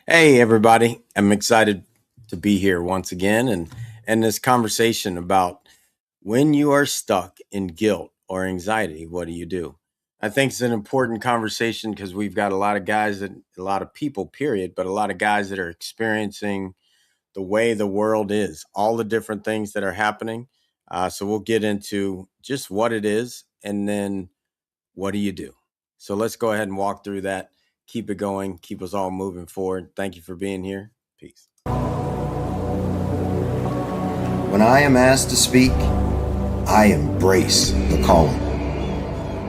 Hey, everybody. I'm excited to be here once again and this conversation about when you are stuck in guilt or anxiety, what do you do? I think it's an important conversation because we've got a lot of guys and a lot of people, period, but a lot of guys that are experiencing the way the world is, all the different things that are happening. So we'll get into just what it is and then what do you do? So let's go ahead and walk through that. Keep it going. Keep us all moving forward. Thank you for being here. Peace. When I am asked to speak, I embrace the calling.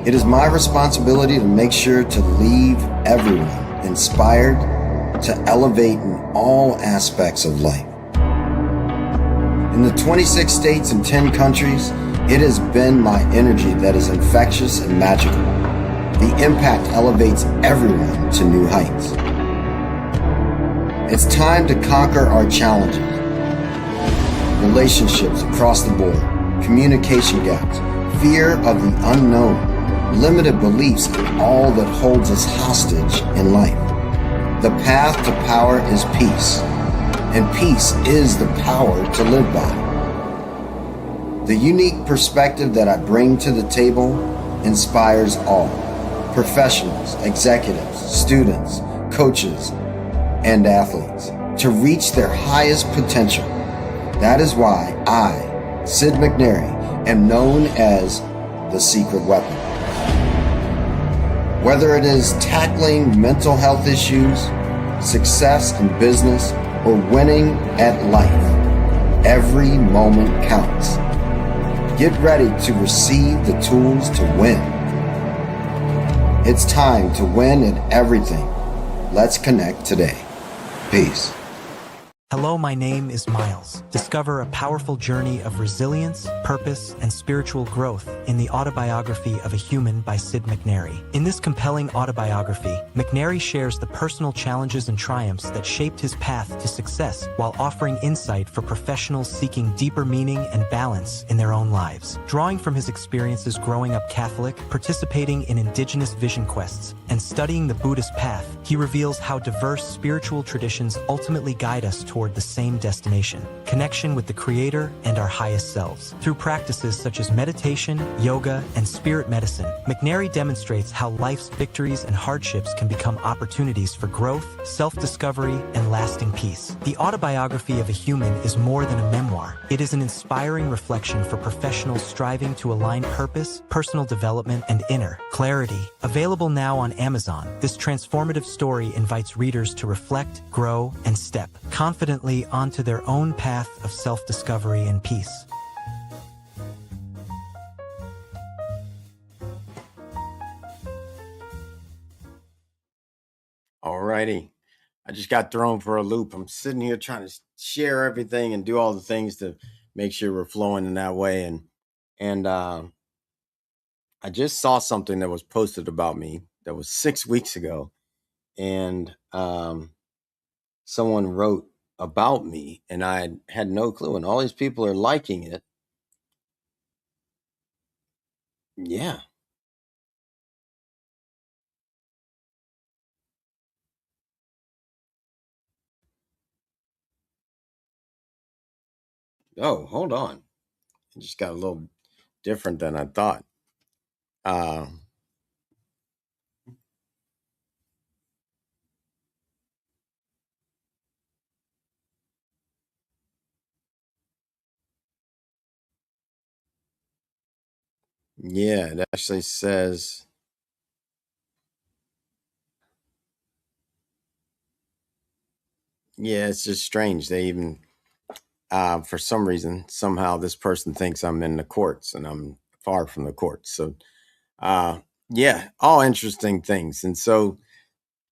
It is my responsibility to make sure to leave everyone inspired to elevate in all aspects of life. In the 26 states and 10 countries, it has been my energy that is infectious and magical. The impact elevates everyone to new heights. It's time to conquer our challenges. Relationships across the board, communication gaps, fear of the unknown, limited beliefs in all that holds us hostage in life. The path to power is peace, and peace is the power to live by. The unique perspective that I bring to the table inspires all, professionals, executives, students, coaches, and athletes to reach their highest potential. That is why I, Sid McNary, am known as the secret weapon. Whether it is tackling mental health issues, success in business, or winning at life, every moment counts. Get ready to receive the tools to win. It's time to win at everything. Let's connect today. Peace. Hello, my name is Miles. Discover a powerful journey of resilience, purpose, and spiritual growth in the autobiography of a human by Sid McNary. In this compelling autobiography, McNary shares the personal challenges and triumphs that shaped his path to success while offering insight for professionals seeking deeper meaning and balance in their own lives. Drawing from his experiences growing up Catholic, participating in indigenous vision quests, and studying the Buddhist path, he reveals how diverse spiritual traditions ultimately guide us toward the same destination: connection with the Creator and our highest selves. Through practices such as meditation, yoga, and spirit medicine, McNary demonstrates how life's victories and hardships can become opportunities for growth, self-discovery, and lasting peace. The autobiography of a human is more than a memoir. It is an inspiring reflection for professionals striving to align purpose, personal development, and inner clarity. Available now on Amazon, this transformative story invites readers to reflect, grow, and step confidently onto their own path of self-discovery and peace. All righty. I just got thrown for a loop. I'm sitting here trying to share everything and do all the things to make sure we're flowing in that way. And I just saw something that was posted about me that was 6 weeks ago. And someone wrote about me and I had no clue. And all these people are liking it. Yeah. Oh, hold on. It just got a little different than I thought. Uh, yeah, it actually says, yeah, it's just strange. They even, for some reason, somehow this person thinks I'm in the courts and I'm far from the courts. So, uh, yeah, all interesting things. And so,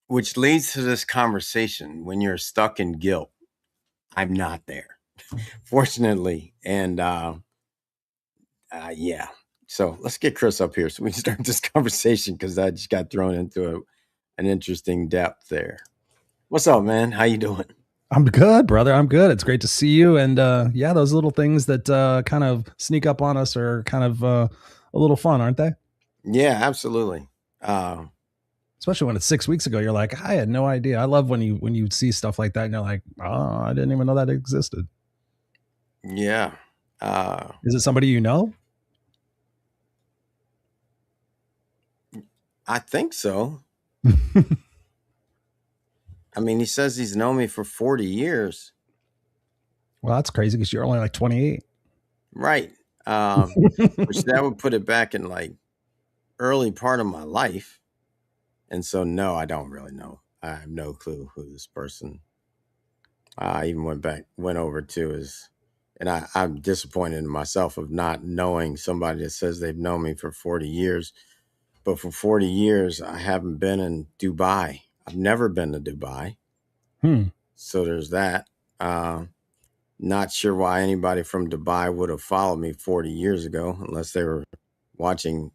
which leads to this conversation when you're stuck in guilt. I'm not there, fortunately. And yeah. So let's get Chris up here so we can start this conversation because I just got thrown into an interesting depth there. What's up, man? How you doing? I'm good, brother. I'm good. It's great to see you. And yeah, those little things that kind of sneak up on us are kind of a little fun, aren't they? Yeah, absolutely. Uh, especially when it's 6 weeks ago. You're like, I had no idea. I love when you see stuff like that and you're like, oh, I didn't even know that existed. Yeah. Is it somebody you know? I think so. I mean, he says he's known me for 40 years. Well, that's crazy because you're only like 28. Right. Which that would put it back in like early part of my life. And so, no, I don't really know. I have no clue who this person. I even went over to his, and I'm disappointed in myself of not knowing somebody that says they've known me for 40 years. But for 40 years, I haven't been in Dubai. I've never been to Dubai. So there's that. Not sure why anybody from Dubai would have followed me 40 years ago, unless they were watching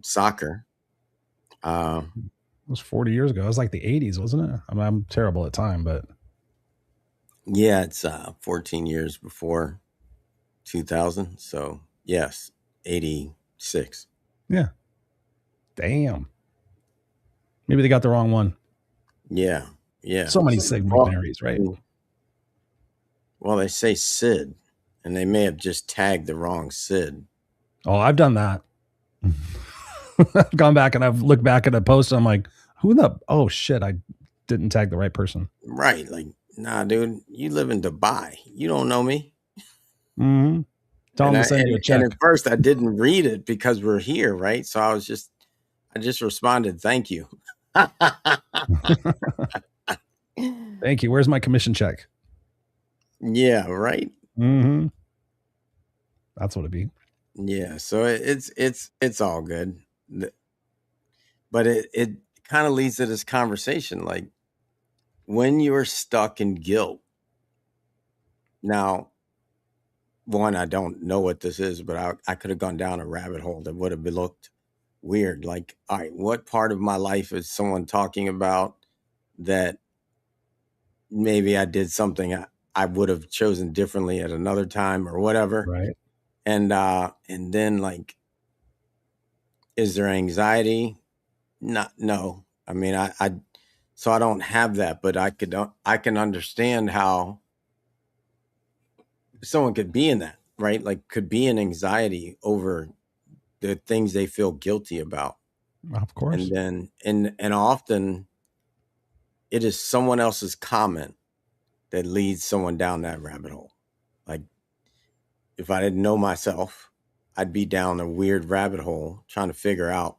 soccer. It was 40 years ago. It was like the 80s, wasn't it? I mean, I'm terrible at time, but yeah, it's 14 years before 2000. So yes, 86. Yeah. Damn. Maybe they got the wrong one. Yeah. Yeah. So many Sid McNairys, right? Well, they say Sid, and they may have just tagged the wrong Sid. Oh, I've done that. I've gone back and I've looked back at a post and I'm like, who the, oh shit, I didn't tag the right person. Right. Like, nah, dude, you live in Dubai. You don't know me. Mm-hmm. Tell them to send you a check. And at first I didn't read it because we're here, right? So I just responded, thank you. Thank you. Where's my commission check? Yeah, right. Mm-hmm. That's what it'd be. Yeah, so it's all good. But it kind of leads to this conversation, like when you're stuck in guilt. Now, one, I don't know what this is, but I could have gone down a rabbit hole that would have looked weird. Like, all right, what part of my life is someone talking about that maybe I did something I would have chosen differently at another time or whatever. Right. And then like, is there anxiety? No. I mean, so I don't have that, but I can understand how someone could be in that, right? Like could be in anxiety over the things they feel guilty about. Of course. And then, and often it is someone else's comment that leads someone down that rabbit hole. Like if I didn't know myself, I'd be down a weird rabbit hole trying to figure out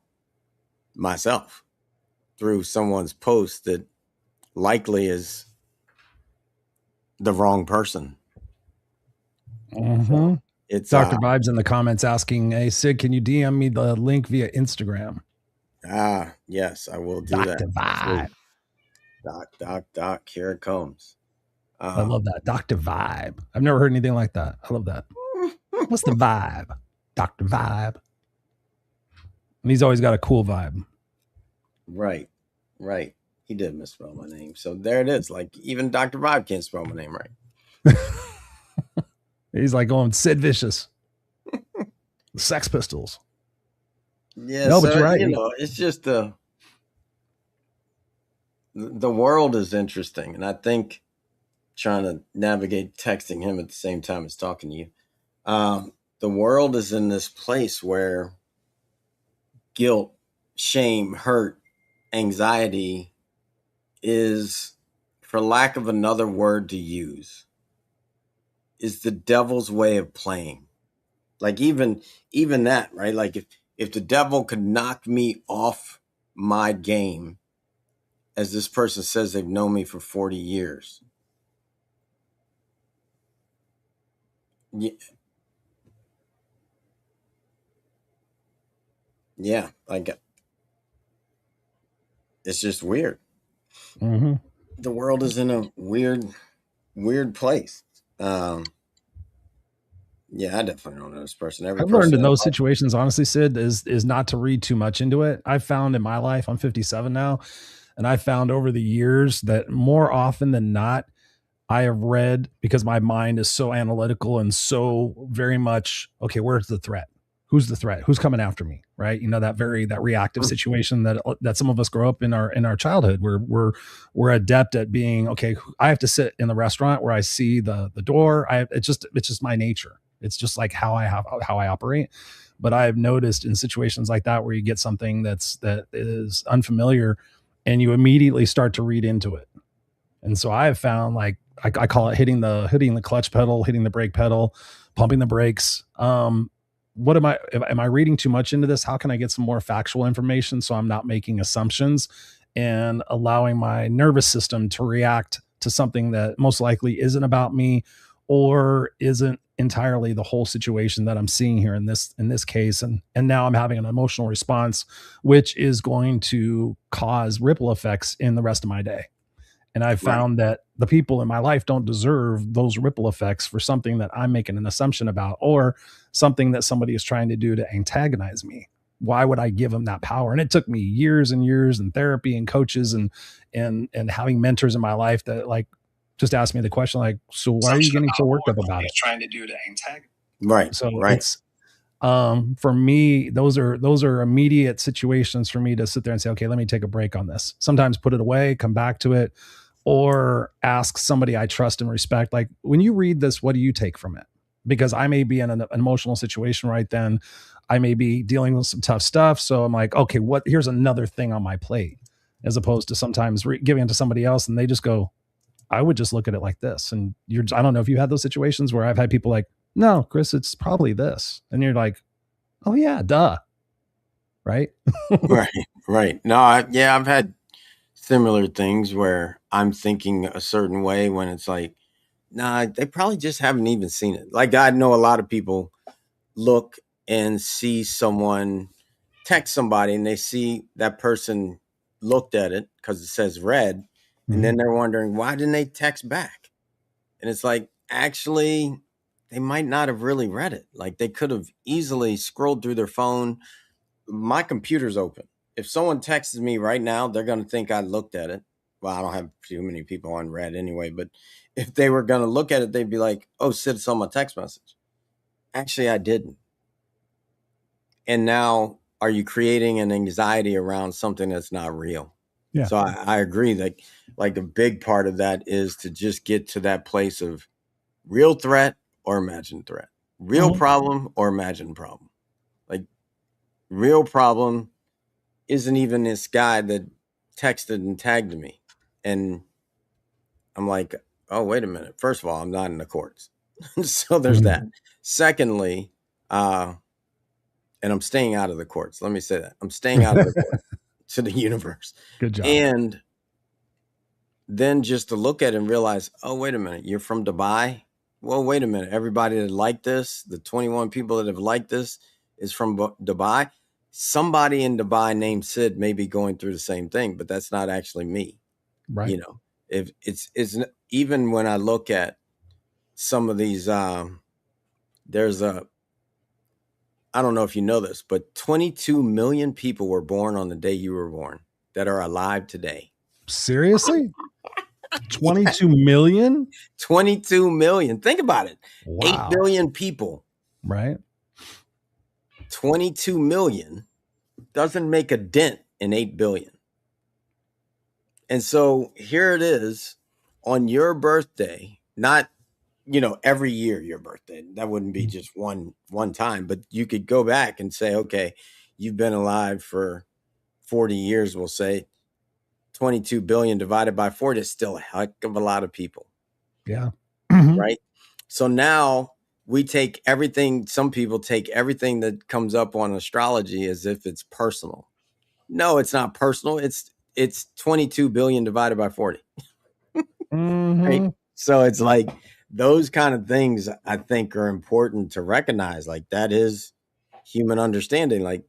myself through someone's post that likely is the wrong person. Mm-hmm. So it's Dr. Vibes in the comments asking, hey, Sid, can you DM me the link via Instagram? Yes, I will do Dr. that. Vibe. Doc, here it comes. I love that. Dr. Vibe. I've never heard anything like that. I love that. What's the vibe? Dr. Vibe. And he's always got a cool vibe. Right. He did misspell my name. So there it is. Like even Dr. Vibe can't spell my name right. He's like going Sid Vicious. The Sex Pistols. Yeah, no, but you're right. You know, it's just the world is interesting. And I think trying to navigate texting him at the same time as talking to you. The world is in this place where guilt, shame, hurt, anxiety is, for lack of another word to use, is the devil's way of playing. Like even that, right? Like if the devil could knock me off my game, as this person says they've known me for 40 years. Yeah, like it's just weird. Mm-hmm. The world is in a weird place. Yeah, I definitely don't know this person. I've learned in those situations, honestly, Sid, is not to read too much into it. I've found in my life, I'm 57 now, and I found over the years that more often than not, I have read, because my mind is so analytical and so very much, okay, where's the threat? who's the threat, who's coming after me, right? That reactive situation that some of us grow up in our childhood, where we're adept at being, okay, I have to sit in the restaurant where I see the door. It's just my nature. It's just like how I operate. But I've noticed in situations like that where you get something that is unfamiliar, and you immediately start to read into it. And so I have found, like, I call it hitting the clutch pedal, hitting the brake pedal, pumping the brakes. What am I reading too much into this? How can I get some more factual information so I'm not making assumptions and allowing my nervous system to react to something that most likely isn't about me, or isn't entirely the whole situation that I'm seeing here in this case. And now I'm having an emotional response, which is going to cause ripple effects in the rest of my day. And I've Right. found that the people in my life don't deserve those ripple effects for something that I'm making an assumption about, or something that somebody is trying to do to antagonize me. Why would I give them that power? And it took me years and years in therapy and coaches and having mentors in my life that, like, just asked me the question, like, so why are you getting so worked up about it? Trying to do to antagonize. Right. So right. it's, for me, those are immediate situations for me to sit there and say, okay, let me take a break on this. Sometimes put it away, come back to it, or ask somebody I trust and respect, like, when you read this, what do you take from it? Because I may be in an emotional situation right then. I may be dealing with some tough stuff. So I'm like, okay, here's another thing on my plate, as opposed to sometimes giving it to somebody else and they just go, I would just look at it like this. And I don't know if you had those situations where I've had people like, no, Chris, it's probably this. And you're like, oh yeah, duh. Right. Right. No, I've had similar things where I'm thinking a certain way when it's like, nah, they probably just haven't even seen it. Like, I know a lot of people look and see someone text somebody and they see that person looked at it because it says read, and then they're wondering, why didn't they text back? And it's like, actually, they might not have really read it. Like, they could have easily scrolled through their phone. My computer's open. If someone texts me right now, they're going to think I looked at it. Well, I don't have too many people on red anyway, but if they were going to look at it, they'd be like, oh, Sid saw my text message. Actually, I didn't. And now, are you creating an anxiety around something that's not real? Yeah. So I agree that, like, a big part of that is to just get to that place of real threat or imagined threat, real problem or imagined problem. Like, real problem isn't even this guy that texted and tagged me. And I'm like, oh, wait a minute. First of all, I'm not in the courts. So there's that. Secondly, and I'm staying out of the courts. Let me say that. I'm staying out of the courts to the universe. Good job. And then just to look at it and realize, oh, wait a minute. You're from Dubai? Well, wait a minute. Everybody that liked this, the 21 people that have liked this, is from Dubai. Somebody in Dubai named Sid may be going through the same thing, but that's not actually me. Right. You know, if it's even when I look at some of these, there's I don't know if you know this, but 22 million people were born on the day you were born that are alive today. Seriously? 22 million? 22 million. Think about it. Wow. 8 billion people. Right. 22 million doesn't make a dent in 8 billion. And so here it is on your birthday, not, every year your birthday. That wouldn't be just one time, but you could go back and say, okay, you've been alive for 40 years, we'll say. 22 billion divided by 40 is still a heck of a lot of people. Yeah. Right. So now we take everything. Some people take everything that comes up on astrology as if it's personal. No, it's not personal. It's 22 billion divided by 40. Right. So it's like those kind of things I think are important to recognize. Like, that is human understanding. Like,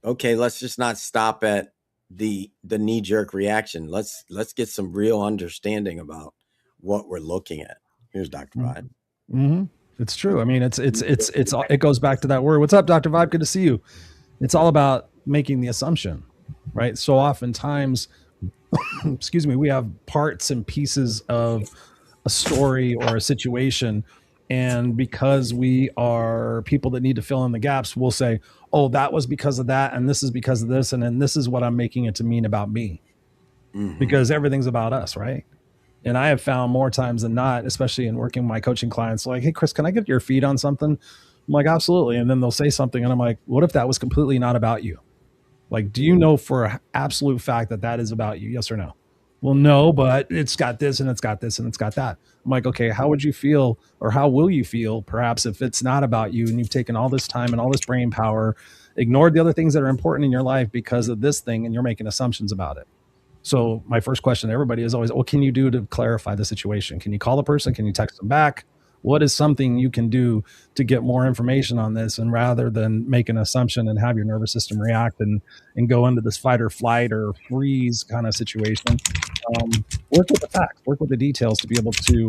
okay, let's just not stop at the knee-jerk reaction. Let's get some real understanding about what we're looking at. Here's Dr. Vibe. It's true. I mean, it goes back to that word. What's up, Dr. Vibe? Good to see you. It's all about making the assumption, right? So oftentimes, excuse me, we have parts and pieces of a story or a situation, And because we are people that need to fill in the gaps, we'll say, oh, that was because of that. And this is because of this. And then this is what I'm making it to mean about me, because everything's about us, right? And I have found more times than not, especially in working with my coaching clients, like, hey, Chris, can I get your feed on something? I'm like, absolutely. And then they'll say something. And I'm like, what if that was completely not about you? Like, do you know for an absolute fact that that is about you? Yes or no? Well, no, but it's got this and it's got this and it's got that. I'm like, okay, how would you feel, or how will you feel perhaps if it's not about you and you've taken all this time and all this brain power, ignored the other things that are important in your life because of this thing, and you're making assumptions about it? So my first question to everybody is always, what can you do to clarify the situation? Can you call the person? Can you text them back? What is something you can do to get more information on this? And rather than make an assumption and have your nervous system react and go into this fight or flight or freeze kind of situation, work with the facts, work with the details to be able to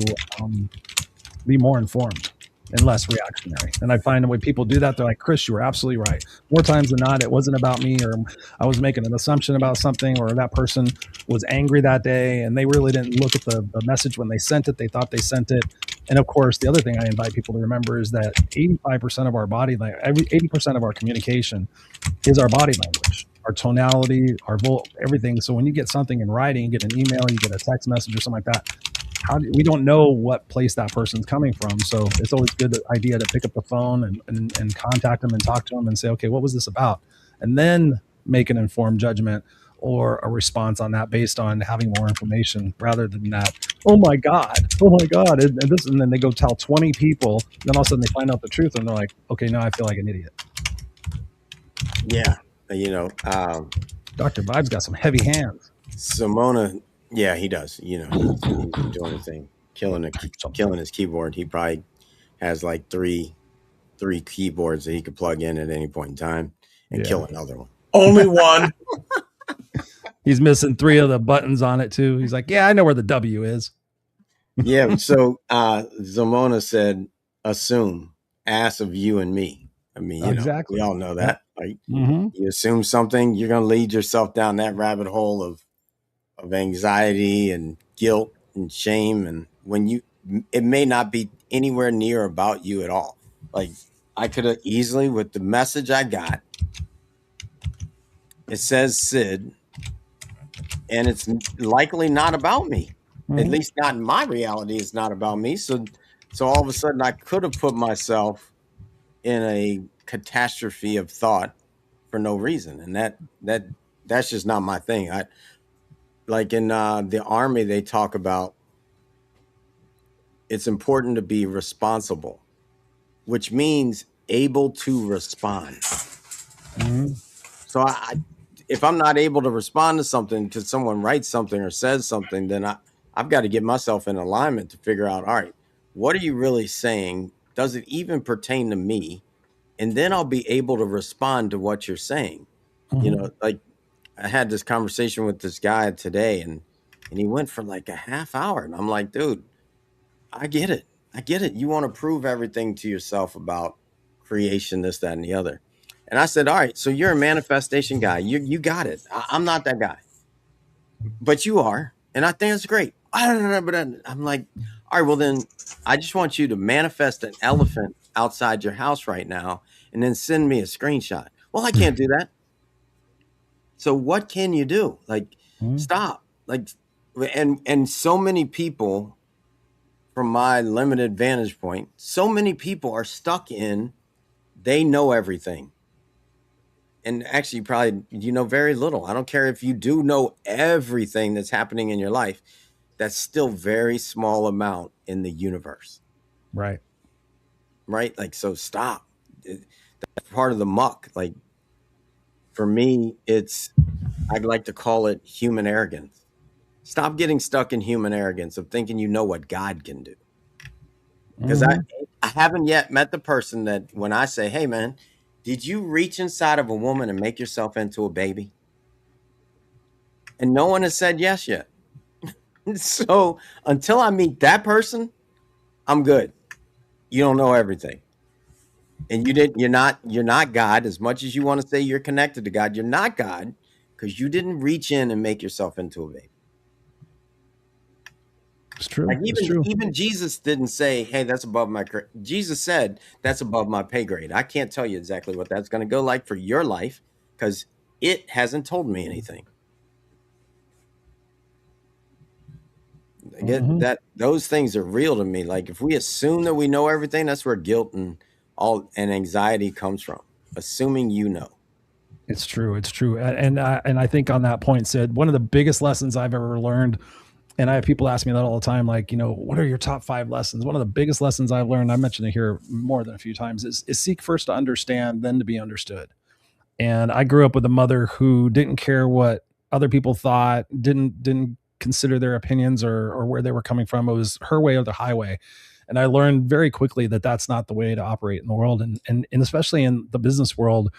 be more informed and less reactionary. And I find when people do that, they're like, Chris, you were absolutely right. More times than not, it wasn't about me, or I was making an assumption about something, or that person was angry that day and they really didn't look at the message when they sent it. They thought they sent it. And of course, the other thing I invite people to remember is that 85% of our body, 80% of our communication is our body language, our tonality, everything. So when you get something in writing, you get an email, you get a text message or something like that, we don't know what place that person's coming from. So it's always a good idea to pick up the phone and contact them and talk to them and say, okay, what was this about? And then make an informed judgment or a response on that based on having more information, rather than that, oh my God, and then they go tell 20 people, then all of a sudden they find out the truth and they're like, okay, now I feel like an idiot. Yeah. Dr. Vibe's got some heavy hands. Simona, yeah, he does. He's doing his thing, killing his keyboard. He probably has like three keyboards that he could plug in at any point in time and kill another one. Only one. He's missing 3 of the buttons on it too. He's like, yeah, I know where the W is. Yeah. So Simona said, assume, ass of you and me. I mean, exactly. We all know that. Right? You assume something, you're going to lead yourself down that rabbit hole of anxiety and guilt and shame. And it may not be anywhere near about you at all. Like, I could have easily, with the message I got, it says Sid, and it's likely not about me. At least not in my reality. It's not about me. So all of a sudden I could have put myself in a catastrophe of thought for no reason. And that's just not my thing. Like in the Army, they talk about it's important to be responsible, which means able to respond. So if I'm not able to respond to something, to someone writes something or says something, then I've got to get myself in alignment to figure out, all right, what are you really saying? Does it even pertain to me? And then I'll be able to respond to what you're saying. Like I had this conversation with this guy today and he went for like a half hour. And I'm like, dude, I get it. You want to prove everything to yourself about creation, this, that, and the other. And I said, all right, so you're a manifestation guy. You got it. I'm not that guy, but you are. And I think that's great. But I'm like, all right, well then I just want you to manifest an elephant outside your house right now and then send me a screenshot. Well, I can't do that. So what can you do? Like, stop. Like, and so many people, from my limited vantage point, so many people are stuck in, they know everything. And actually, probably, you know very little. I don't care if you do know everything that's happening in your life. That's still very small amount in the universe. Right. Like, so stop. That's part of the muck. Like, for me, I'd like to call it human arrogance. Stop getting stuck in human arrogance of thinking you know what God can do. Because I haven't yet met the person that when I say, hey, man, did you reach inside of a woman and make yourself into a baby? And no one has said yes yet. So until I meet that person, I'm good. You don't know everything. And you're not God. As much as you want to say you're connected to God, you're not God because you didn't reach in and make yourself into a baby. It's true. Like It's even true. even Jesus didn't say, "Hey, that's above my." Jesus said, "That's above my pay grade." I can't tell you exactly what that's going to go like for your life because it hasn't told me anything. I get Mhm. that those things are real to me. Like if we assume that we know everything, that's where guilt and anxiety comes from. Assuming you know. It's true. It's true. And I think on that point, Sid, one of the biggest lessons I've ever learned, and I have people ask me that all the time, like, what are your top 5 lessons? One of the biggest lessons I've learned, I mentioned it here more than a few times, is seek first to understand, then to be understood. And I grew up with a mother who didn't care what other people thought, didn't consider their opinions or where they were coming from. It was her way or the highway. And I learned very quickly that that's not the way to operate in the world, and especially in the business world.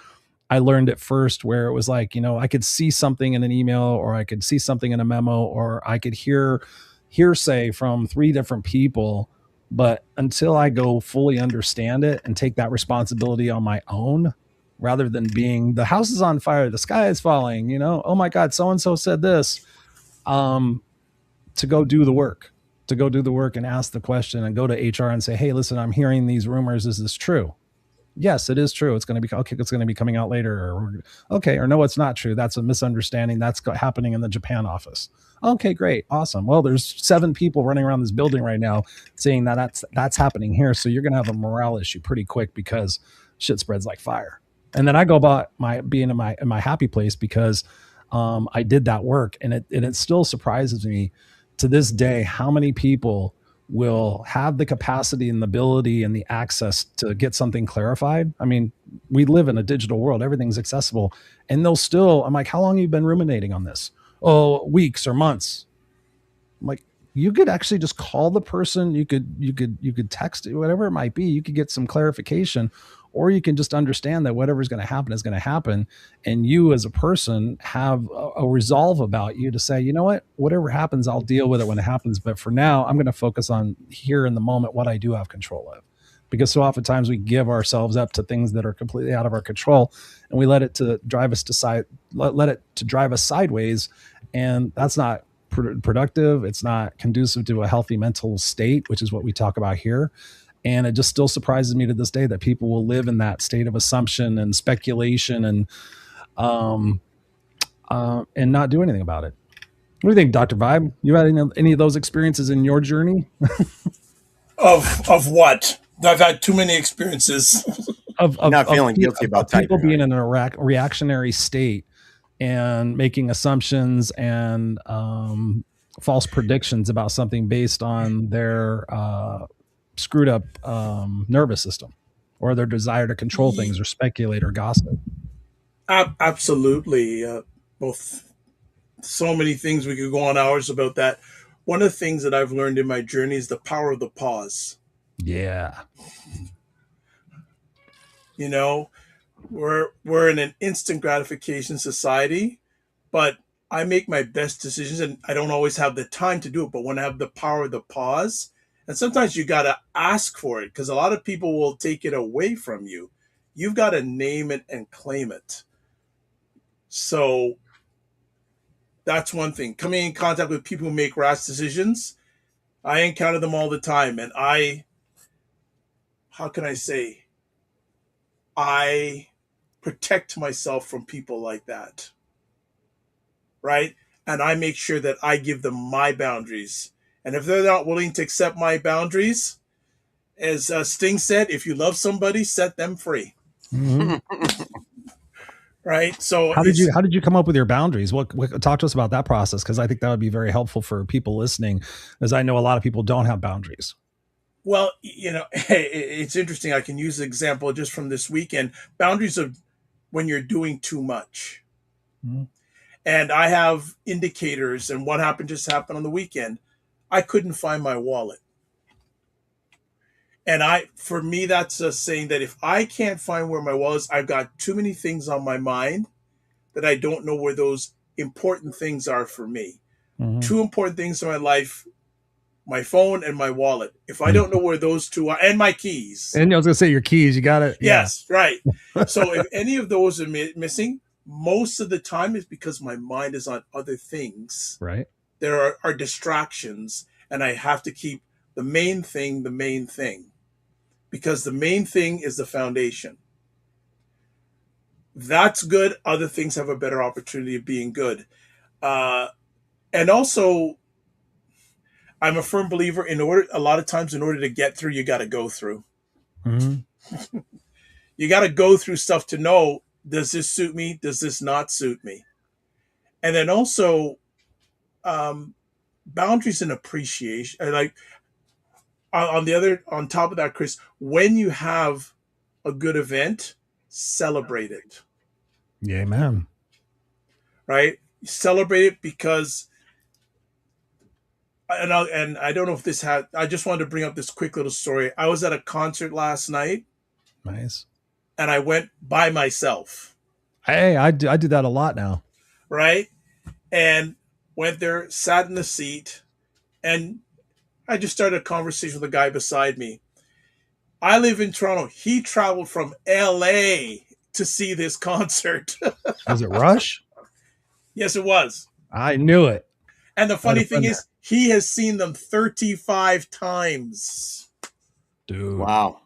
I learned at first where it was like, I could see something in an email, or I could see something in a memo, or I could hear hearsay from 3 different people. But until I go fully understand it and take that responsibility on my own, rather than being the house is on fire, the sky is falling, oh my God, so and so said this, um, to go do the work, and ask the question and go to HR and say, hey, listen, I'm hearing these rumors. Is this true? Yes, it is true. It's going to be okay. It's going to be coming out later. Or okay, or no, it's not true. That's a misunderstanding. That's happening in the Japan office. Okay, great, awesome. Well, there's 7 people running around this building right now saying that that's happening here. So you're going to have a morale issue pretty quick because shit spreads like fire. And then I go about being in my happy place because I did that work, and it still surprises me to this day how many people will have the capacity and the ability and the access to get something clarified. I mean, we live in a digital world, everything's accessible, and they'll still, I'm like, how long have you been ruminating on this? Oh, weeks or months. I'm like, you could actually just call the person, you could text it, whatever it might be, you could get some clarification, or you can just understand that whatever's going to happen is going to happen, and you as a person have a resolve about you to say, you know what, whatever happens, I'll deal with it when it happens, but for now I'm going to focus on here in the moment what I do have control of. Because so oftentimes we give ourselves up to things that are completely out of our control, and we let it to drive us to let it to drive us sideways, and that's not productive. It's not conducive to a healthy mental state, which is what we talk about here. And it just still surprises me to this day that people will live in that state of assumption and speculation um, and not do anything about it. What do you think, Dr. Vibe? You had any of those experiences in your journey? Of what? I've had too many experiences. Not feeling guilty about of people typing, being right? in a reactionary state and making assumptions and false predictions about something based on their screwed up nervous system, or their desire to control things or speculate or gossip. Absolutely. Both so many things we could go on hours about that. One of the things that I've learned in my journey is the power of the pause. Yeah. You know, we're in an instant gratification society, but I make my best decisions, and I don't always have the time to do it. But when I have the power of the pause, and sometimes you got to ask for it because a lot of people will take it away from you. You've got to name it and claim it. So that's one thing. Coming in contact with people who make rash decisions, I encounter them all the time, and how can I say, I protect myself from people like that, right? And I make sure that I give them my boundaries. And if they're not willing to accept my boundaries, as Sting said, if you love somebody, set them free, Mm-hmm. right? So How did it's, you come up with your boundaries? What talk to us about that process, because I think that would be very helpful for people listening, as I know a lot of people don't have boundaries. well, it's interesting. I can use an example just from this weekend. Boundaries of when you're doing too much. Mm-hmm. And I have indicators, and what happened just happened on the weekend. I couldn't find my wallet. And for me, that's a saying that if I can't find where my wallet is, I've got too many things on my mind that I don't know where those important things are for me. Mm-hmm. 2 important things in my life: my phone and my wallet. If I don't know where those two are, and my keys. And I was gonna say your keys. You got it. Yeah. Yes, right. So if any of those are missing, most of the time it's because my mind is on other things. Right. There are distractions, and I have to keep the main thing, because the main thing is the foundation. That's good. Other things have a better opportunity of being good. And also, I'm a firm believer a lot of times in order to get through, you got to go through. Mm-hmm. You got to go through stuff to know, does this suit me? Does this not suit me? And then also, um, boundaries and appreciation. Like on top of that, Chris, when you have a good event, celebrate it, Yeah, man. right? Celebrate it because, and I don't know if this had, I just wanted to bring up this quick little story. I was at a concert last night Nice. and I went by myself, Hey, I do that a lot now. right? And went there, sat in the seat, and I just started a conversation with the guy beside me. I live in Toronto. He traveled from LA to see this concert. Was it Rush? Yes, it was. I knew it. And the I had a funny thing friend is, he has seen them 35 times. there. Dude. Wow.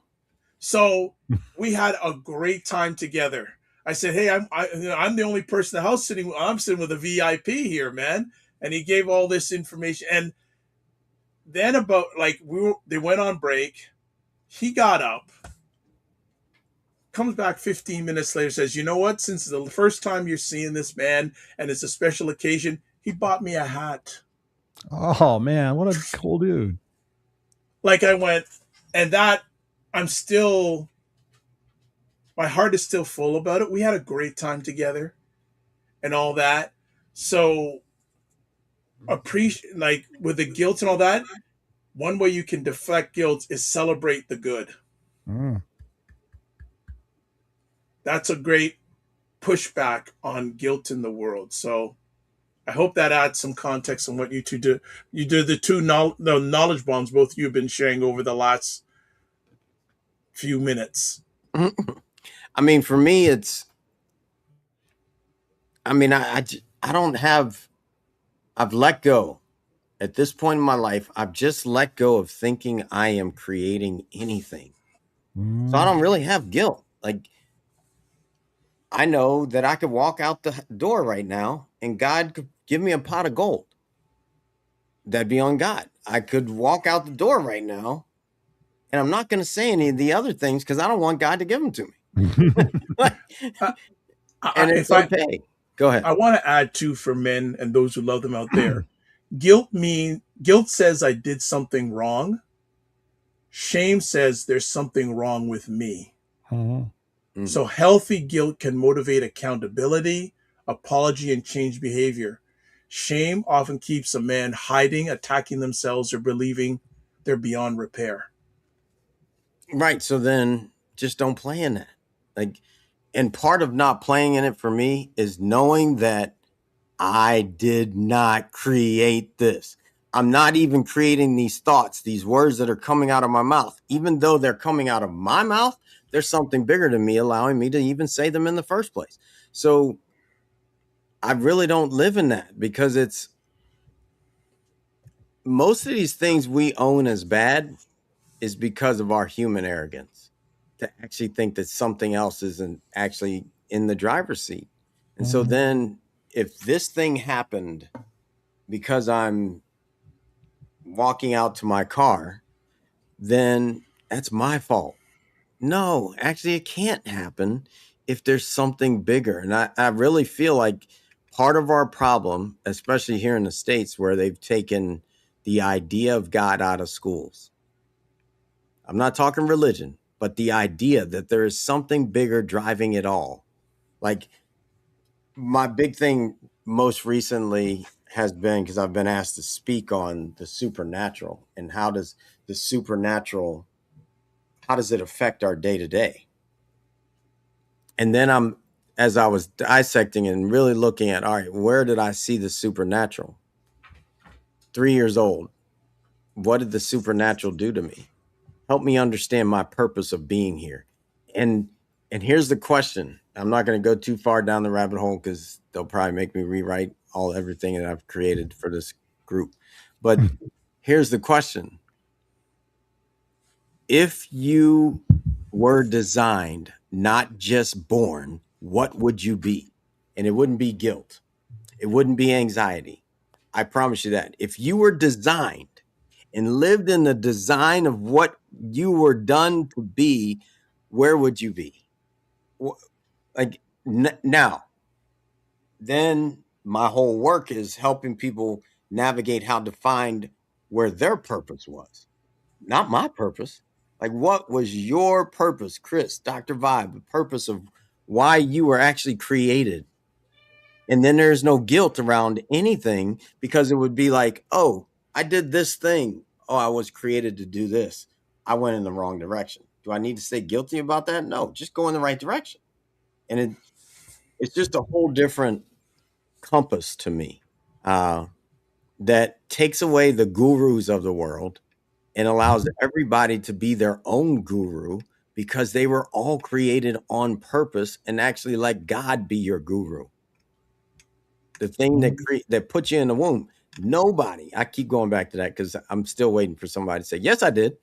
So we had a great time together. I said, "Hey, I'm the only person in the house sitting. I'm sitting with a VIP here, man." And he gave all this information. And then about like they went on break. He got up, comes back 15 minutes later, says, "You know what? Since the first time you're seeing this man and it's a special occasion, he bought me a hat." Oh man, what a cool dude. Like I went, and that I'm still, my heart is still full about it. We had a great time together and all that. So appreciate, like with the guilt and all that, one way you can deflect guilt is celebrate the good. Mm. That's a great pushback on guilt in the world. So I hope that adds some context on what you two do. You do the the knowledge bombs both you've been sharing over the last few minutes. I mean, for me, it's, I mean, I don't have, I've let go at this point in my life. I've just let go of thinking I am creating anything. So I don't really have guilt. Like, I know that I could walk out the door right now and God could give me a pot of gold. That'd be on God. I could walk out the door right now and I'm not going to say any of the other things because I don't want God to give them to me. And it's okay. Go ahead. I want to add too for men and those who love them out there. Guilt says I did something wrong. Shame says there's something wrong with me. Mm-hmm. So healthy guilt can motivate accountability, apology, and change behavior. Shame often keeps a man hiding, attacking themselves, or believing they're beyond repair. Right. So then just don't play in that. Like, and part of not playing in it for me is knowing that I did not create this. I'm not even creating these thoughts, these words that are coming out of my mouth. Even though they're coming out of my mouth, there's something bigger than me allowing me to even say them in the first place. So I really don't live in that because it's, most of these things we own as bad is because of our human arrogance to actually think that something else isn't actually in the driver's seat. And so then if this thing happened because I'm walking out to my car, then that's my fault. No, actually it can't happen if there's something bigger. And I really feel like part of our problem, especially here in the States where they've taken the idea of God out of schools. I'm not talking religion, but the idea that there is something bigger driving it all. Like my big thing most recently has been because I've been asked to speak on the supernatural and how does the supernatural, how does it affect our day to day? And then as I was dissecting and really looking at, all right, where did I see the supernatural? 3 years old. What did the supernatural do to me? Help me understand my purpose of being here. And here's the question. I'm not going to go too far down the rabbit hole because they'll probably make me rewrite everything that I've created for this group. But Here's the question. If you were designed, not just born, what would you be? And it wouldn't be guilt. It wouldn't be anxiety. I promise you that. If you were designed and lived in the design of what you were done to be, where would you be? Like now, then my whole work is helping people navigate how to find where their purpose was, not my purpose. Like, what was your purpose, Chris, Dr. Vibe, the purpose of why you were actually created? And then there's no guilt around anything because it would be like, oh, I did this thing. Oh, I was created to do this. I went in the wrong direction. Do I need to stay guilty about that? No, just go in the right direction. And it's just a whole different compass to me that takes away the gurus of the world and allows everybody to be their own guru because they were all created on purpose and actually let God be your guru. The thing that put you in the womb. Nobody, I keep going back to that because I'm still waiting for somebody to say, yes, I did.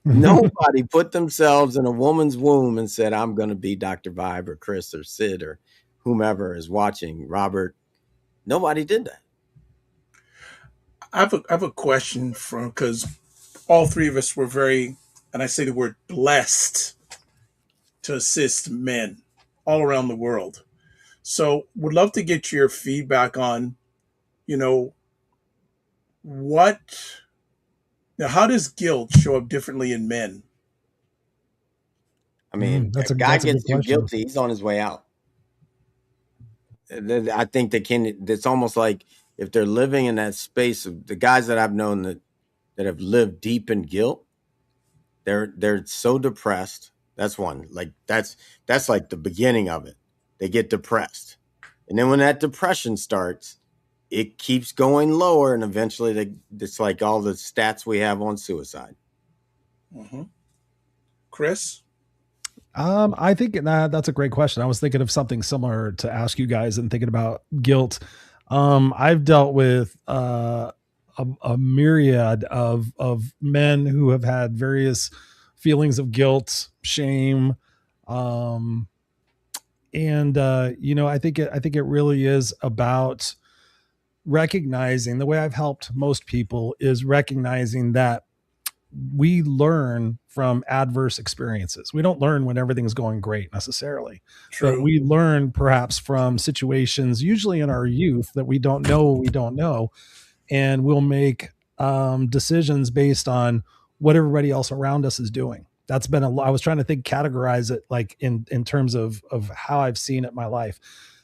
Nobody put themselves in a woman's womb and said, I'm going to be Dr. Vibe or Chris or Sid or whomever is watching, Robert. Nobody did that. I have a question from, because all three of us were very, and I say the word blessed, to assist men all around the world. So would love to get your feedback on, you know, what, now how does guilt show up differently in men? I mean, That's a guy that's a good gets too question. guilty, he's on his way out. I think it's almost like if they're living in that space of the guys that I've known that have lived deep in guilt, they're so depressed. That's one. Like that's like the beginning of it. They get depressed. And then when that depression starts, it keeps going lower and eventually it's like all the stats we have on suicide. Mm-hmm. Chris? I think that's a great question. I was thinking of something similar to ask you guys and thinking about guilt. I've dealt with a myriad of men who have had various feelings of guilt, shame, and I think it really is about recognizing. The way I've helped most people is recognizing that we learn from adverse experiences. We don't learn when everything's going great necessarily, True. but we learn perhaps from situations, usually in our youth, that we don't know, and we'll make decisions based on what everybody else around us is doing. That's been I was trying to categorize it like in terms of how I've seen it in my life.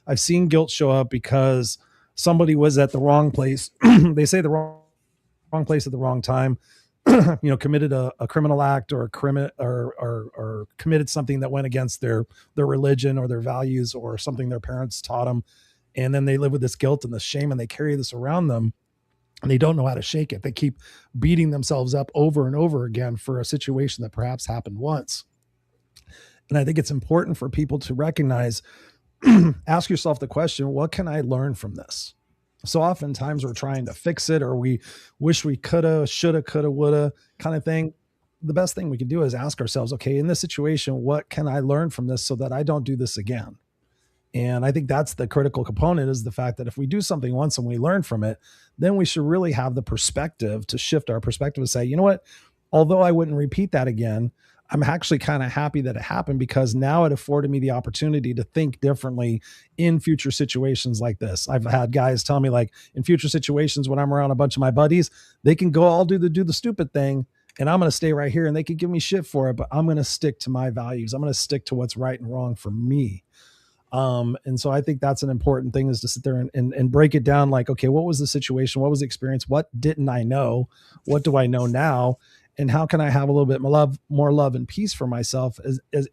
I've seen guilt show up because somebody was at the wrong place. They say the wrong place at the wrong time. Committed a criminal act or or committed something that went against their religion or their values or something their parents taught them. And then they live with this guilt and this shame and they carry this around them and they don't know how to shake it. They keep beating themselves up over and over again for a situation that perhaps happened once. And I think it's important for people to recognize, ask yourself the question, what can I learn from this? So oftentimes we're trying to fix it or we wish we coulda, shoulda, coulda, woulda kind of thing. The best thing we can do is ask ourselves, okay, in this situation, what can I learn from this so that I don't do this again? And I think that's the critical component, is the fact that if we do something once and we learn from it, then we should really have the perspective to shift our perspective and say, you know what, although I wouldn't repeat that again, I'm actually kind of happy that it happened because now it afforded me the opportunity to think differently in future situations like this. I've had guys tell me, like, in future situations when I'm around a bunch of my buddies, they can go all do the stupid thing and I'm going to stay right here and they can give me shit for it, but I'm going to stick to my values. I'm going to stick to what's right and wrong for me. And so I think that's an important thing, is to sit there and break it down. Like, okay, what was the situation? What was the experience? What didn't I know? What do I know now? And how can I have a little bit more love and peace for myself as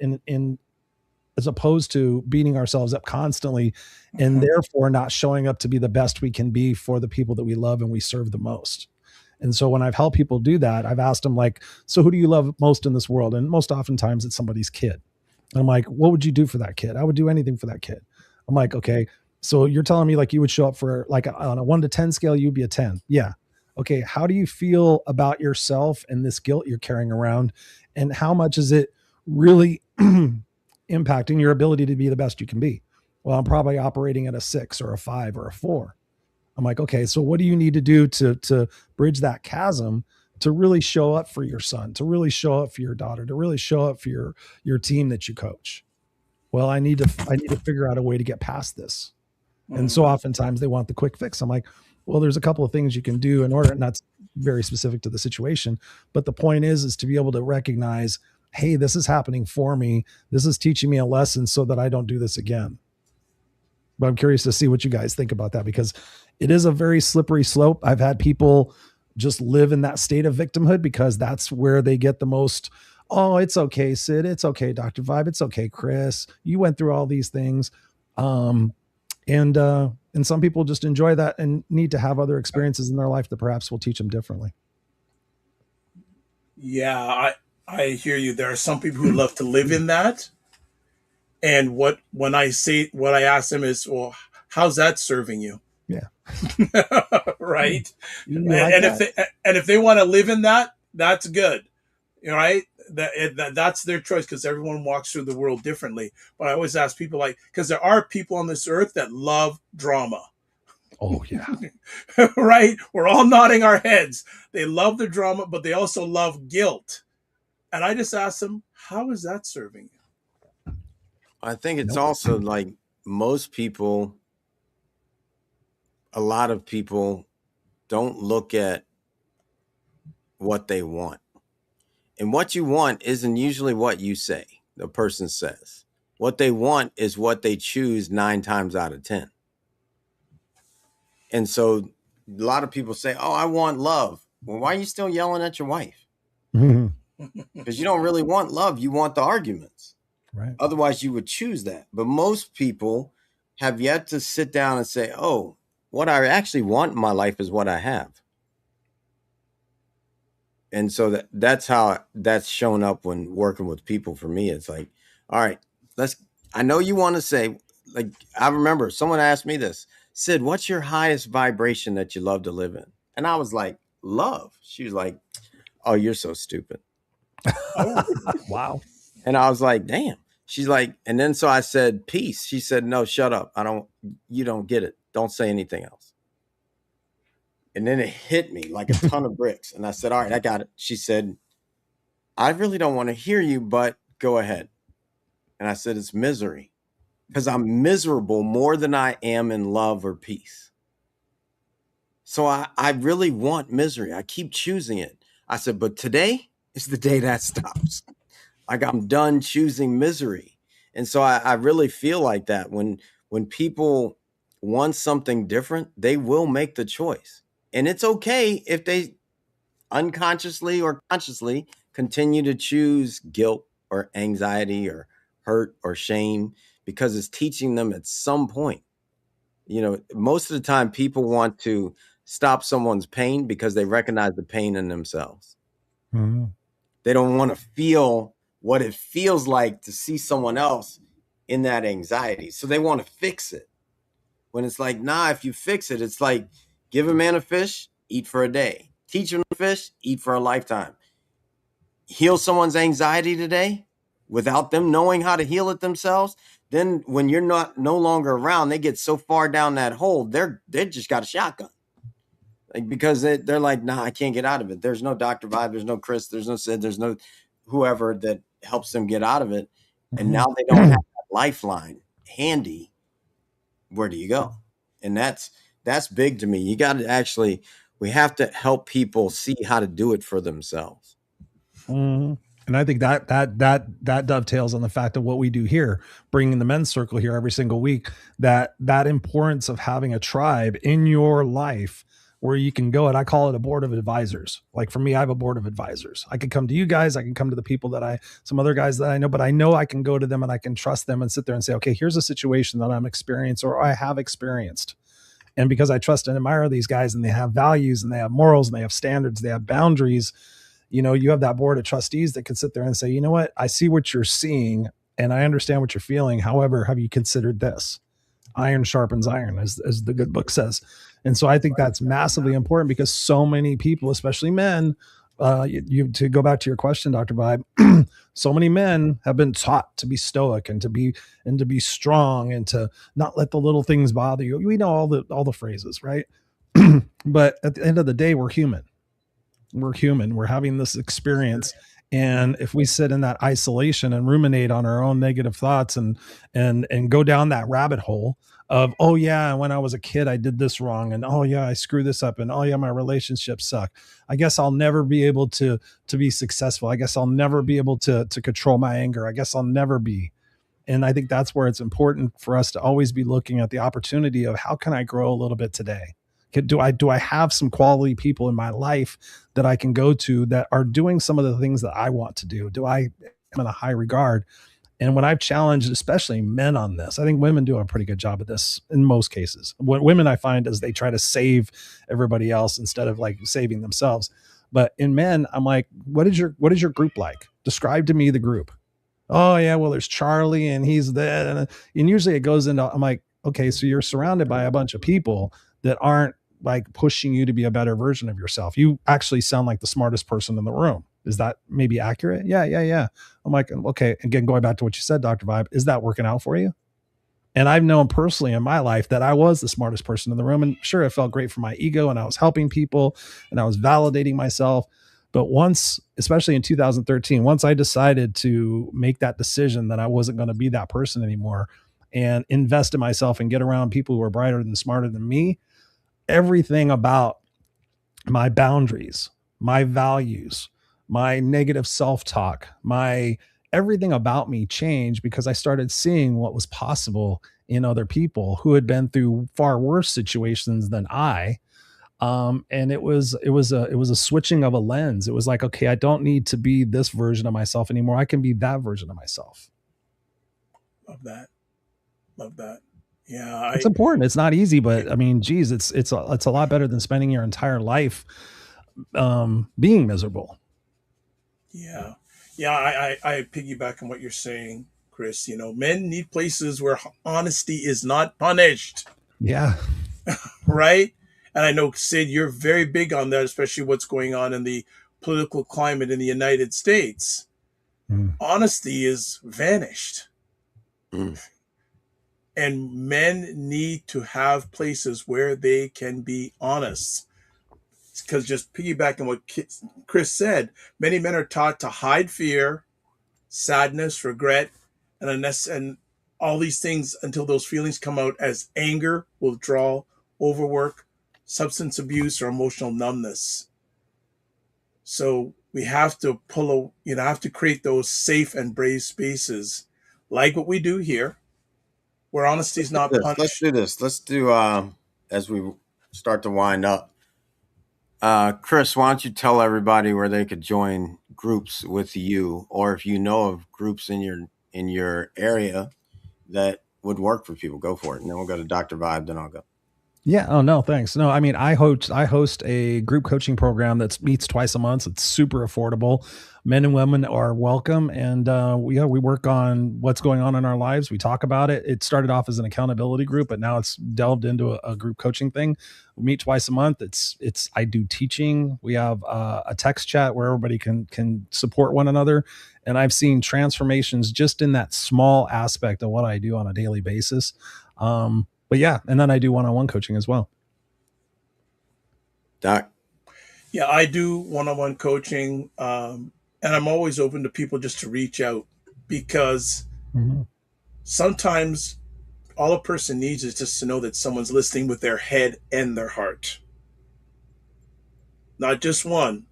opposed to beating ourselves up constantly and therefore not showing up to be the best we can be for the people that we love and we serve the most. And so when I've helped people do that, I've asked them, like, so who do you love most in this world? And most oftentimes it's somebody's kid. And I'm like, what would you do for that kid? I would do anything for that kid. I'm like, okay, so you're telling me like you would show up for, like, on a 1 to 10 scale, you'd be a 10. Yeah. okay, how do you feel about yourself and this guilt you're carrying around? And how much is it really impacting your ability to be the best you can be? Well, I'm probably operating at a 6 or a 5 or a 4. I'm like, okay, so what do you need to do to bridge that chasm, to really show up for your son, to really show up for your daughter, to really show up for your team that you coach? Well, I need to figure out a way to get past this. And so oftentimes they want the quick fix. I'm like, well, there's a couple of things you can do in order, and that's very specific to the situation. But the point is to be able to recognize, hey, this is happening for me. This is teaching me a lesson so that I don't do this again. But I'm curious to see what you guys think about that, because it is a very slippery slope. I've had people just live in that state of victimhood because that's where they get the most, oh, it's okay, Sid. It's okay, Dr. Vibe. It's okay, Chris. You went through all these things. And some people just enjoy that and need to have other experiences in their life that perhaps will teach them differently. Yeah, I hear you. There are some people who love to live in that. And when I ask them is, well, how's that serving you? Yeah. Right. Like and if they want to live in that, that's good. Right. That's their choice, because everyone walks through the world differently. But I always ask people, like, because there are people on this earth that love drama. Oh yeah. Right. We're all nodding our heads. They love the drama, but they also love guilt. And I just ask them, how is that serving you? I think it's also like most people, a lot of people don't look at what they want. And what you want isn't usually what you say, the person says. What they want is what they choose 9 times out of 10. And so a lot of people say, oh, I want love. Well, why are you still yelling at your wife? Because you don't really want love. You want the arguments. Right. Otherwise, you would choose that. But most people have yet to sit down and say, oh, what I actually want in my life is what I have. And so that's how that's shown up when working with people for me. It's like, all right, I know you want to say, like, I remember someone asked me this, Sid, what's your highest vibration that you love to live in? And I was like, love. She was like, oh, you're so stupid. Wow. And I was like, damn. She's like, and then so I said, peace. She said, no, shut up. You don't get it. Don't say anything else. And then it hit me like a ton of bricks. And I said, all right, I got it. She said, I really don't want to hear you, but go ahead. And I said, it's misery, because I'm miserable more than I am in love or peace. So I really want misery. I keep choosing it. I said, but today is the day that stops. Like, I'm done choosing misery. And so I really feel like that when people want something different, they will make the choice. And it's okay if they unconsciously or consciously continue to choose guilt or anxiety or hurt or shame, because it's teaching them at some point. You know, most of the time people want to stop someone's pain because they recognize the pain in themselves. Mm-hmm. They don't want to feel what it feels like to see someone else in that anxiety. So they want to fix it. When it's like, nah, if you fix it, it's like, give a man a fish, eat for a day. Teach him to fish, eat for a lifetime. Heal someone's anxiety today without them knowing how to heal it themselves. Then when you're no longer around, they get so far down that hole, they just got a shotgun. Like, because they're like, nah, I can't get out of it. There's no Dr. Vibe, there's no Chris, there's no Sid, there's no whoever that helps them get out of it. And now they don't have that lifeline handy. Where do you go? And that's big to me. You got to we have to help people see how to do it for themselves. Mm-hmm. And I think that dovetails on the fact of what we do here, bringing the men's circle here every single week, that importance of having a tribe in your life where you can go, and I call it a board of advisors. Like for me, I have a board of advisors. I can come to you guys. I can come to the people some other guys that I know, but I know I can go to them and I can trust them and sit there and say, okay, here's a situation that I'm experienced or I have experienced. And because I trust and admire these guys, and they have values and they have morals and they have standards, they have boundaries, you know, you have that board of trustees that can sit there and say, you know what, I see what you're seeing and I understand what you're feeling. However, have you considered this? Iron sharpens iron, as the good book says. And so I think that's massively important because so many people, especially men, to go back to your question, Dr. Vibe, so many men have been taught to be stoic and to be strong and to not let the little things bother you. We know all the phrases, right? But at the end of the day, we're human. We're human. We're having this experience. And if we sit in that isolation and ruminate on our own negative thoughts and go down that rabbit hole of, oh yeah, when I was a kid I did this wrong, and oh yeah, I screwed this up, and oh yeah, my relationships suck. I guess I'll never be able to be successful. I guess I'll never be able to control my anger. I guess I'll never be. And I think that's where it's important for us to always be looking at the opportunity of how can I grow a little bit today? Do I have some quality people in my life that I can go to that are doing some of the things that I want to do? Do I am in a high regard? And when I've challenged, especially men on this, I think women do a pretty good job of this in most cases. What women I find is they try to save everybody else instead of like saving themselves. But in men, I'm like, what is your group like? Describe to me the group. Oh yeah, well there's Charlie and he's there, and usually it goes into, I'm like, okay, so you're surrounded by a bunch of people that aren't like pushing you to be a better version of yourself. You actually sound like the smartest person in the room. Is that maybe accurate? Yeah, yeah, yeah. I'm like, okay, again, going back to what you said, Dr. Vibe, is that working out for you? And I've known personally in my life that I was the smartest person in the room. And sure, it felt great for my ego and I was helping people and I was validating myself. But once, especially in 2013, once I decided to make that decision that I wasn't going to be that person anymore and invest in myself and get around people who are brighter and smarter than me, everything about my boundaries, my values, my negative self talk, my everything about me changed because I started seeing what was possible in other people who had been through far worse situations than I. And it was a switching of a lens. It was like, okay, I don't need to be this version of myself anymore. I can be that version of myself. Love that. Love that. Yeah, It's important. It's not easy, but I mean, geez, it's a lot better than spending your entire life being miserable. yeah, yeah. I piggyback on what you're saying, Chris. You know, men need places where honesty is not punished, Yeah. right? And I know, Sid, you're very big on that, especially what's going on in the political climate in the United States. Mm. Honesty is vanished. Mm. And men need to have places where they can be honest. Because just piggybacking what Chris said, many men are taught to hide fear, sadness, regret, and all these things until those feelings come out as anger, withdrawal, overwork, substance abuse, or emotional numbness. So we have to have to create those safe and brave spaces, like what we do here, where honesty is not Let's punished. do this. Let's do as we start to wind up. Chris, why don't you tell everybody where they could join groups with you, or if you know of groups in your area that would work for people, go for it. And then we'll go to Dr. Vibe, then I'll go. Yeah. Oh no, thanks. No, I mean, I host a group coaching program that meets twice a month. It's super affordable. Men and women are welcome, and we work on what's going on in our lives. We talk about it. It started off as an accountability group, but now it's delved into a group coaching thing. We meet twice a month. It's I do teaching. We have a text chat where everybody can support one another, and I've seen transformations just in that small aspect of what I do on a daily basis. But yeah, and then I do one-on-one coaching as well. Doc. Yeah, I do one-on-one coaching, and I'm always open to people just to reach out because Mhm. sometimes all a person needs is just to know that someone's listening with their head and their heart, not just one,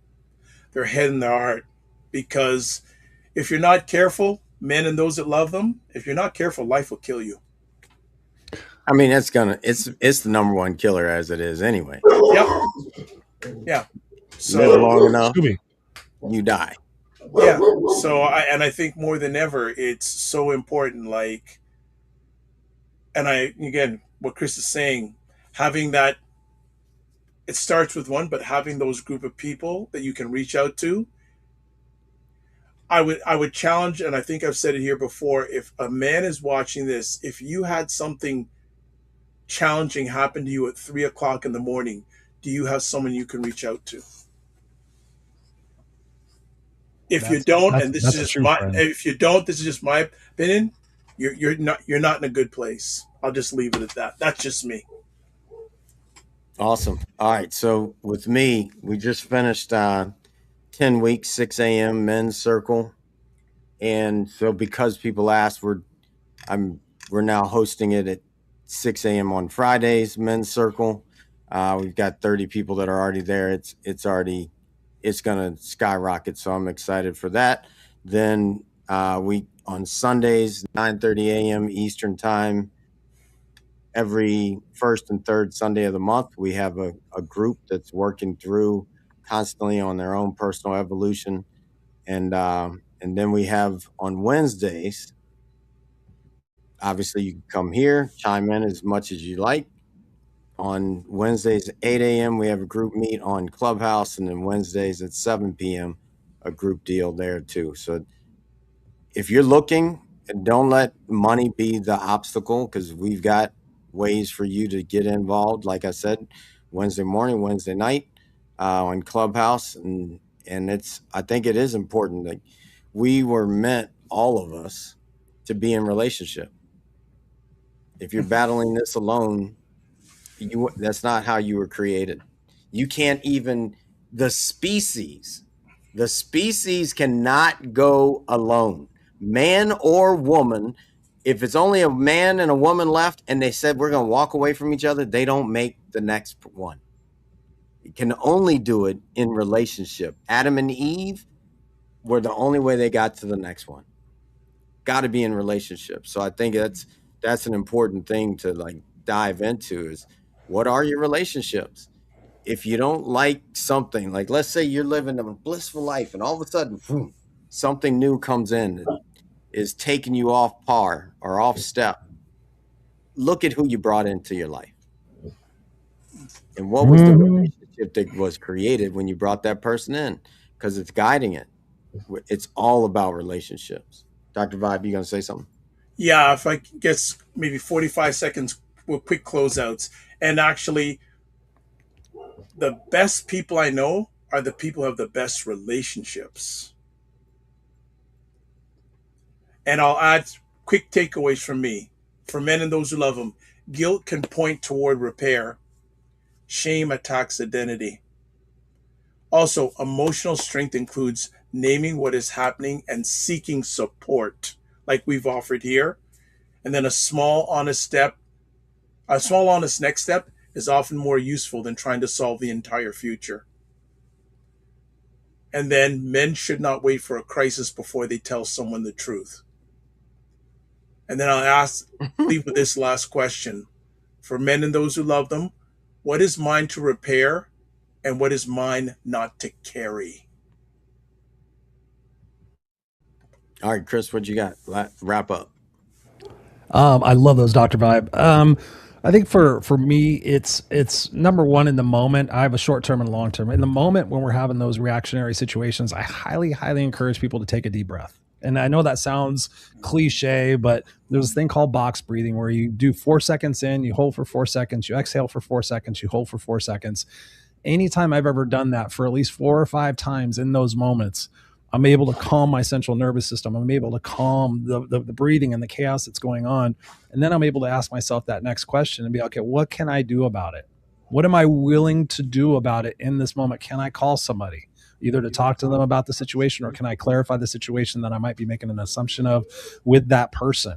their head and their heart. Because if you're not careful, men and those that love them, if you're not careful, life will kill you. I mean, it's the number one killer as it is anyway. Yep. Yeah. Live So long enough, Scooby. yeah. you die. So I think more than ever, it's so important. Like, and I again, what Chris is saying, having that, it starts with one, but having those group of people that you can reach out to. I would challenge, and I think I've said it here before. If a man is watching this, if you had something challenging happen to you at 3 o'clock in the morning, do you have someone you can reach out to? If you That's don't, that's and this that's is a just true my friend. if you don't, this is just my opinion. You're not in a good place. I'll just leave it at that. That's just me. Awesome. All right. So with me, we just finished 10 weeks, 6 a.m. men's circle. And so because people asked, I'm we're now hosting it at 6 a.m. on Fridays, men's circle. We've got 30 people that are already there. It's gonna skyrocket. So I'm excited for that. Then we on Sundays, 9:30 a.m. Eastern time, every first and third Sunday of the month, we have a group that's working through constantly on their own personal evolution. And then we have on Wednesdays, obviously you can come here, chime in as much as you like. On Wednesdays at 8 a.m., we have a group meet on Clubhouse, and then Wednesdays at 7 p.m., a group deal there too. So if you're looking, don't let money be the obstacle, because we've got ways for you to get involved. Like I said, Wednesday morning, Wednesday night on Clubhouse, and I think it is important that we were meant, all of us, to be in relationship. If you're battling this alone, that's not how you were created. You can't even the species the species cannot go alone, man or woman. If it's only a man and a woman left and they said we're going to walk away from each other, they don't make the next one. You can only do it in relationship. Adam and Eve were the only way they got to the next one. Got to be in relationship. So I think that's an important thing to like dive into, is what are your relationships? If you don't like something, like let's say you're living a blissful life and all of a sudden boom, something new comes in that is taking you off par or off step, look at who you brought into your life and what was the Mhm. relationship that was created when you brought that person in, because it's guiding it. It's all about relationships. Dr. Vibe, you gonna say something? Yeah, if I guess maybe 45 seconds with quick closeouts. And actually, the best people I know are the people who have the best relationships. And I'll add quick takeaways from me. For men and those who love them, guilt can point toward repair, shame attacks identity. Also, emotional strength includes naming what is happening and seeking support, like we've offered here. And then a small, honest next step is often more useful than trying to solve the entire future. And then men should not wait for a crisis before they tell someone the truth. And then leave with this last question. For men and those who love them, what is mine to repair and what is mine not to carry? All right, Chris, what you got? Wrap up. I love those Dr. Vibe. I think for me, it's number one in the moment. I have a short term and long term. In the moment when we're having those reactionary situations, I highly encourage people to take a deep breath. And I know that sounds cliche, but there's a thing called box breathing where you do 4 seconds in, you hold for 4 seconds, you exhale for 4 seconds, you hold for 4 seconds. Anytime I've ever done that for at least 4 or 5 times in those moments, I'm able to calm my central nervous system. I'm able to calm the breathing and the chaos that's going on. And then I'm able to ask myself that next question and be, okay, what can I do about it? What am I willing to do about it in this moment? Can I call somebody either to talk to them about the situation, or can I clarify the situation that I might be making an assumption of with that person?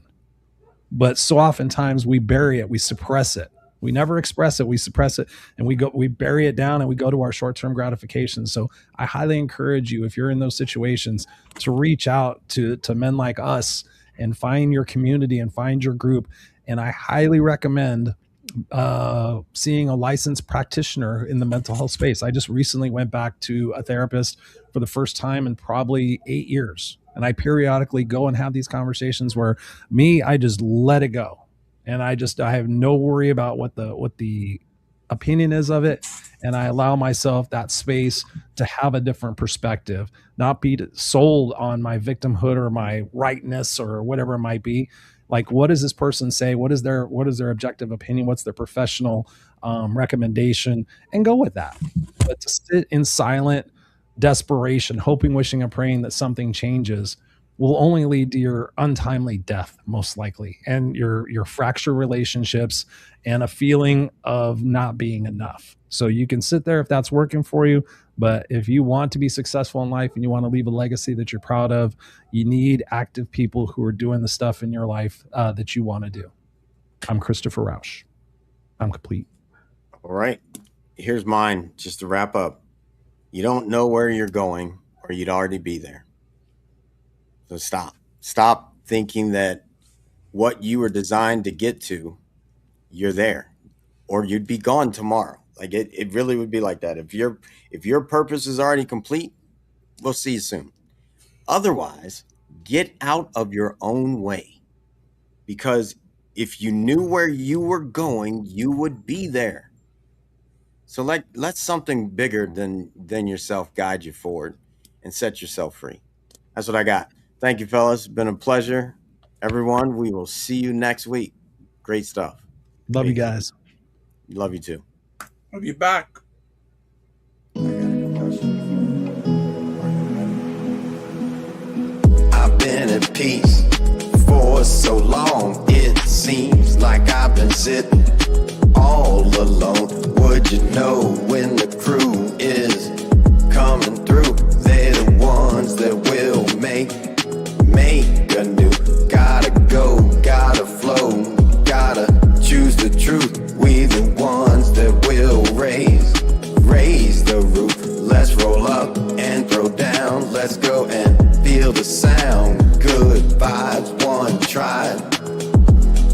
But so oftentimes we bury it, we suppress it. We never express it, we suppress it, and we bury it down and we go to our short-term gratification. So I highly encourage you, if you're in those situations, to reach out to men like us and find your community and find your group. And I highly recommend seeing a licensed practitioner in the mental health space. I just recently went back to a therapist for the first time in probably 8 years. And I periodically go and have these conversations where I just let it go. And I have no worry about what the opinion is of it. And I allow myself that space to have a different perspective, not be sold on my victimhood or my rightness or whatever it might be. Like, what does this person say? What is their objective opinion? What's their professional recommendation? And go with that. But to sit in silent desperation, hoping, wishing, and praying that something changes will only lead to your untimely death, most likely, and your fractured relationships and a feeling of not being enough. So you can sit there if that's working for you, but if you want to be successful in life and you want to leave a legacy that you're proud of, you need active people who are doing the stuff in your life that you want to do. I'm Christopher Rausch. I'm complete. All right. Here's mine, just to wrap up. You don't know where you're going, or you'd already be there. So stop thinking that what you were designed to get to, you're there, or you'd be gone tomorrow. Like it really would be like that. If your purpose is already complete, we'll see you soon. Otherwise, get out of your own way, because if you knew where you were going, you would be there. So let something bigger than yourself guide you forward and set yourself free. That's what I got. Thank you, fellas. It's been a pleasure. Everyone, we will see you next week. Great stuff. Love you guys. Love you too. I'll be back. I've been at peace for so long. It seems like I've been sitting all alone. Would you know when the crew is coming through? They're the ones that will make anew. Gotta go, gotta flow, gotta choose the truth. We the ones that will raise the roof. Let's roll up and throw down. Let's go and feel the sound. Good vibes, one tribe.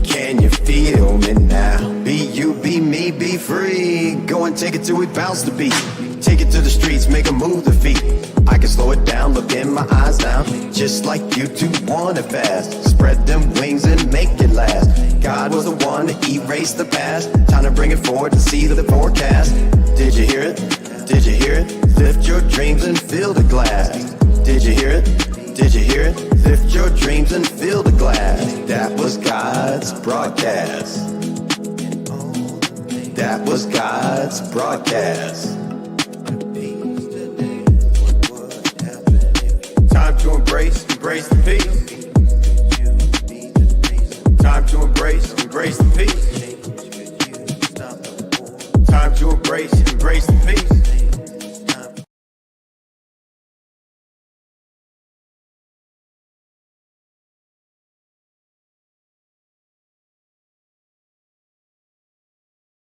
Can you feel me now? Be you, be me, be free. Go and take it till we bounce the beat. Take it to the streets, make a move the feet. I can slow it down, look in my eyes now. Just like you two want it fast. Spread them wings and make it last. God was the one to erase the past. Time to bring it forward and see the forecast. Did you hear it? Did you hear it? Lift your dreams and fill the glass. Did you hear it? Did you hear it? Lift your dreams and fill the glass. That was God's broadcast. That was God's broadcast. Time to embrace the peace. Time to embrace the peace. Time to embrace the peace.